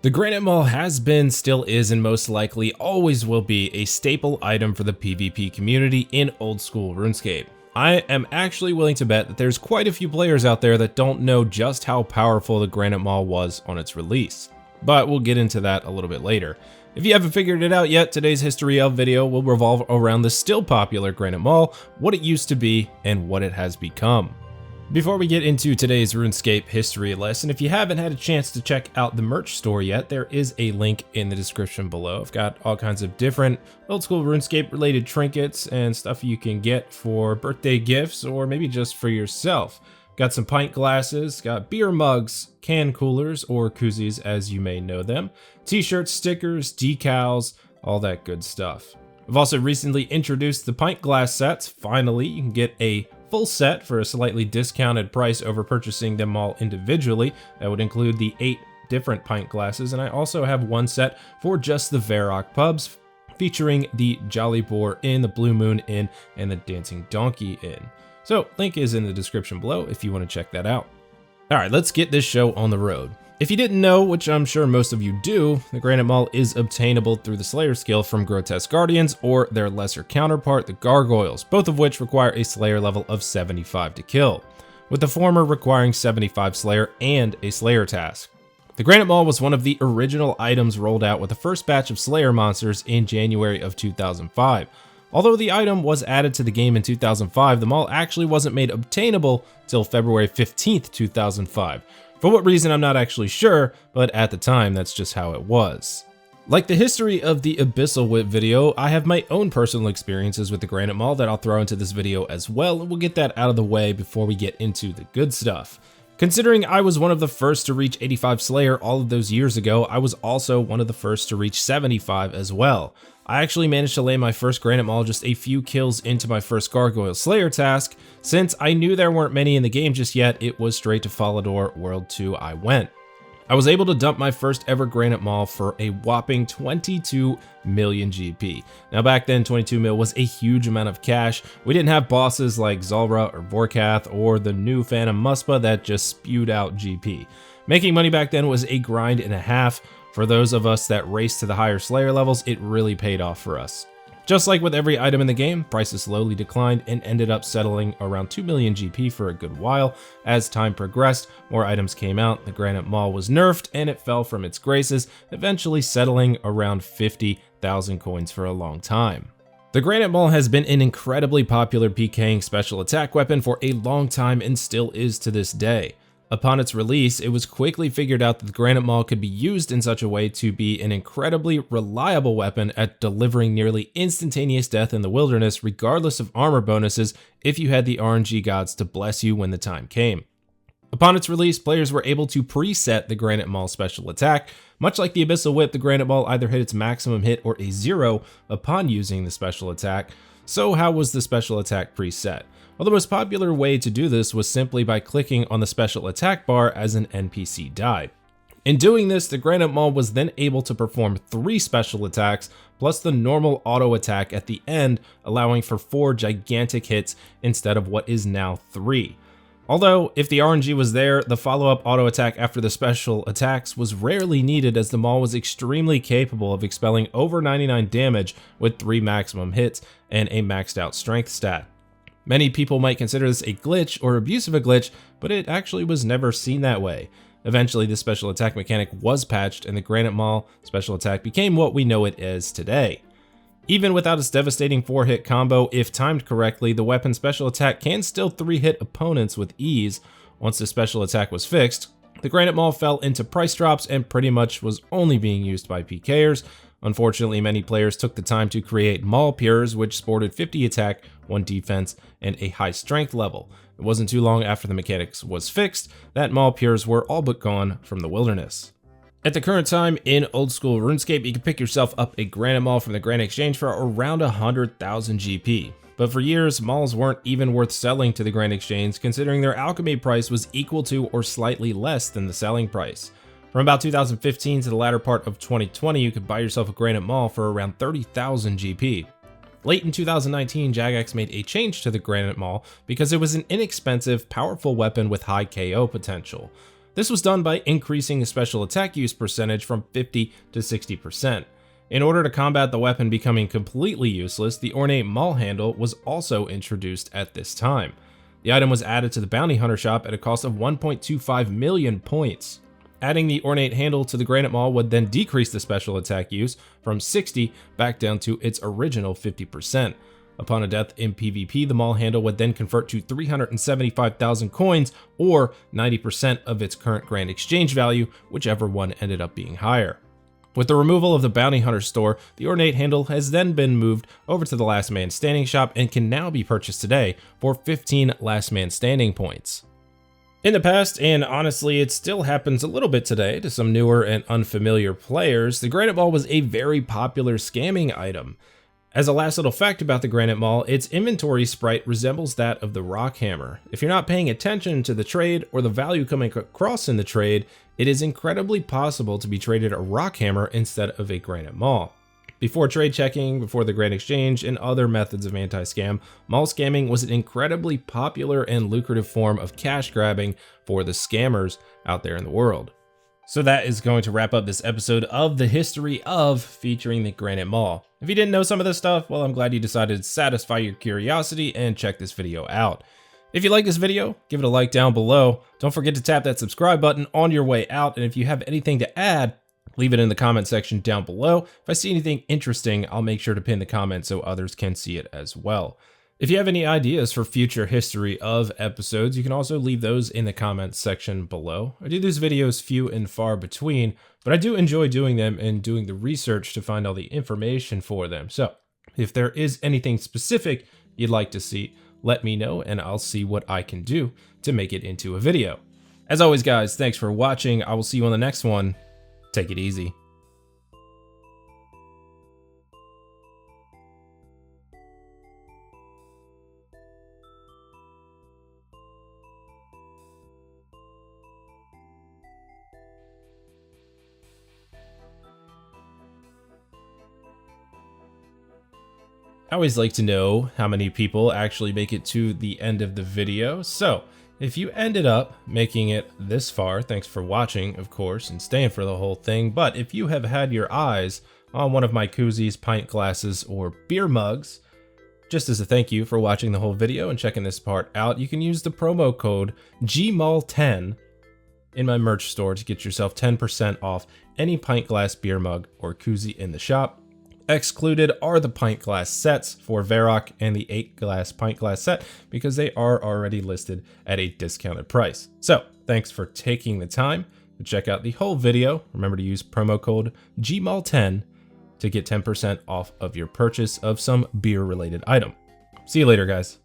The Granite Maul has been, still is, and most likely always will be a staple item for the PvP community in old school RuneScape. I am actually willing to bet that there's quite a few players out there that don't know just how powerful the Granite Maul was on its release, but we'll get into that a little bit later. If you haven't figured it out yet, today's History of video will revolve around the still popular Granite Maul, what it used to be, and what it has become. Before we get into today's RuneScape history lesson, if you haven't had a chance to check out the merch store yet, there is a link in the description below. I've got all kinds of different old school RuneScape related trinkets and stuff you can get for birthday gifts or maybe just for yourself. Got some pint glasses, got beer mugs, can coolers or koozies as you may know them, t-shirts, stickers, decals, all that good stuff. I've also recently introduced the pint glass sets. Finally, you can get a full set for a slightly discounted price over purchasing them all individually. That would include the 8 different pint glasses, and I also have one set for just the Varrock pubs, featuring the Jolly Boar Inn, the Blue Moon Inn, and the Dancing Donkey Inn. So, link is in the description below if you want to check that out. Alright, let's get this show on the road. If you didn't know, which I'm sure most of you do, the Granite Maul is obtainable through the Slayer skill from Grotesque Guardians or their lesser counterpart, the Gargoyles, both of which require a Slayer level of 75 to kill, with the former requiring 75 Slayer and a Slayer task. The Granite Maul was one of the original items rolled out with the first batch of Slayer monsters in January of 2005. Although the item was added to the game in 2005, the Maul actually wasn't made obtainable till February 15th, 2005. For what reason, I'm not actually sure, but at the time, that's just how it was. Like the history of the Abyssal Whip video, I have my own personal experiences with the Granite Maul that I'll throw into this video as well, and we'll get that out of the way before we get into the good stuff. Considering I was one of the first to reach 85 Slayer all of those years ago, I was also one of the first to reach 75 as well. I actually managed to lay my first Granite Maul just a few kills into my first Gargoyle Slayer task. Since I knew there weren't many in the game just yet, it was straight to Falador World 2 I went. I was able to dump my first ever Granite Maul for a whopping 22 million GP. Now back then, 22 mil was a huge amount of cash. We didn't have bosses like Zulrah or Vorkath or the new Phantom Muspa that just spewed out GP. Making money back then was a grind and a half. For those of us that raced to the higher Slayer levels, it really paid off for us. Just like with every item in the game, prices slowly declined and ended up settling around 2 million GP for a good while. As time progressed, more items came out, the Granite Maul was nerfed, and it fell from its graces, eventually settling around 50,000 coins for a long time. The Granite Maul has been an incredibly popular PKing special attack weapon for a long time and still is to this day. Upon its release, it was quickly figured out that the Granite Maul could be used in such a way to be an incredibly reliable weapon at delivering nearly instantaneous death in the wilderness regardless of armor bonuses if you had the RNG gods to bless you when the time came. Upon its release, players were able to preset the Granite Maul special attack. Much like the Abyssal Whip, the Granite Maul either hit its maximum hit or a 0 upon using the special attack. So how was the special attack preset? Well, the most popular way to do this was simply by clicking on the special attack bar as an NPC died. In doing this, the Granite Maul was then able to perform 3 special attacks plus the normal auto attack at the end, allowing for 4 gigantic hits instead of what is now 3. Although, if the RNG was there, the follow-up auto attack after the special attacks was rarely needed as the Maul was extremely capable of expelling over 99 damage with 3 maximum hits and a maxed out strength stat. Many people might consider this a glitch or abuse of a glitch, but it actually was never seen that way. Eventually, the special attack mechanic was patched and the Granite Maul special attack became what we know it as today. Even without its devastating 4-hit combo, if timed correctly, the weapon's special attack can still 3-hit opponents with ease. Once the special attack was fixed, the Granite Maul fell into price drops and pretty much was only being used by PKers. Unfortunately, many players took the time to create Maul Pures, which sported 50 attack, 1 defense, and a high strength level. It wasn't too long after the mechanics was fixed that Maul Pures were all but gone from the wilderness. At the current time in old school RuneScape, you can pick yourself up a Granite Maul from the Granite Exchange for around 100,000 GP. But for years, Mauls weren't even worth selling to the Granite Exchange, considering their alchemy price was equal to or slightly less than the selling price. From about 2015 to the latter part of 2020, you could buy yourself a Granite Maul for around 30,000 GP. Late in 2019, Jagex made a change to the Granite Maul because it was an inexpensive, powerful weapon with high KO potential. This was done by increasing the special attack use percentage from 50 to 60%. In order to combat the weapon becoming completely useless, the Ornate Maul handle was also introduced at this time. The item was added to the Bounty Hunter shop at a cost of 1.25 million points. Adding the Ornate handle to the Granite Maul would then decrease the special attack use from 60 back down to its original 50%. Upon a death in PvP, the Maul handle would then convert to 375,000 coins, or 90% of its current grand exchange value, whichever one ended up being higher. With the removal of the Bounty Hunter store, the Ornate handle has then been moved over to the Last Man Standing shop and can now be purchased today for 15 Last Man Standing points. In the past, and honestly it still happens a little bit today to some newer and unfamiliar players, the Granite Maul was a very popular scamming item. As a last little fact about the Granite Maul, its inventory sprite resembles that of the Rock Hammer. If you're not paying attention to the trade or the value coming across in the trade, it is incredibly possible to be traded a Rock Hammer instead of a Granite Maul. Before trade checking, before the Grand Exchange, and other methods of anti-scam, Maul scamming was an incredibly popular and lucrative form of cash grabbing for the scammers out there in the world. So that is going to wrap up this episode of the history of featuring the Granite Maul. If you didn't know some of this stuff, well, I'm glad you decided to satisfy your curiosity and check this video out. If you like this video, give it a like down below. Don't forget to tap that subscribe button on your way out. And if you have anything to add, leave it in the comment section down below. If I see anything interesting, I'll make sure to pin the comment so others can see it as well. If you have any ideas for future history of episodes, you can also leave those in the comments section below. I do these videos few and far between, but I do enjoy doing them and doing the research to find all the information for them. So if there is anything specific you'd like to see, let me know and I'll see what I can do to make it into a video. As always, guys, thanks for watching. I will see you on the next one. Take it easy. I always like to know how many people actually make it to the end of the video. So if you ended up making it this far, thanks for watching, of course, and staying for the whole thing. But if you have had your eyes on one of my koozies, pint glasses, or beer mugs, just as a thank you for watching the whole video and checking this part out, you can use the promo code GMAUL10 in my merch store to get yourself 10% off any pint glass, beer mug, or koozie in the shop. Excluded are the pint glass sets for Varrock and the 8 glass pint glass set because they are already listed at a discounted price. So thanks for taking the time to check out the whole video. Remember to use promo code GMAUL10 to get 10% off of your purchase of some beer related item. See you later, guys.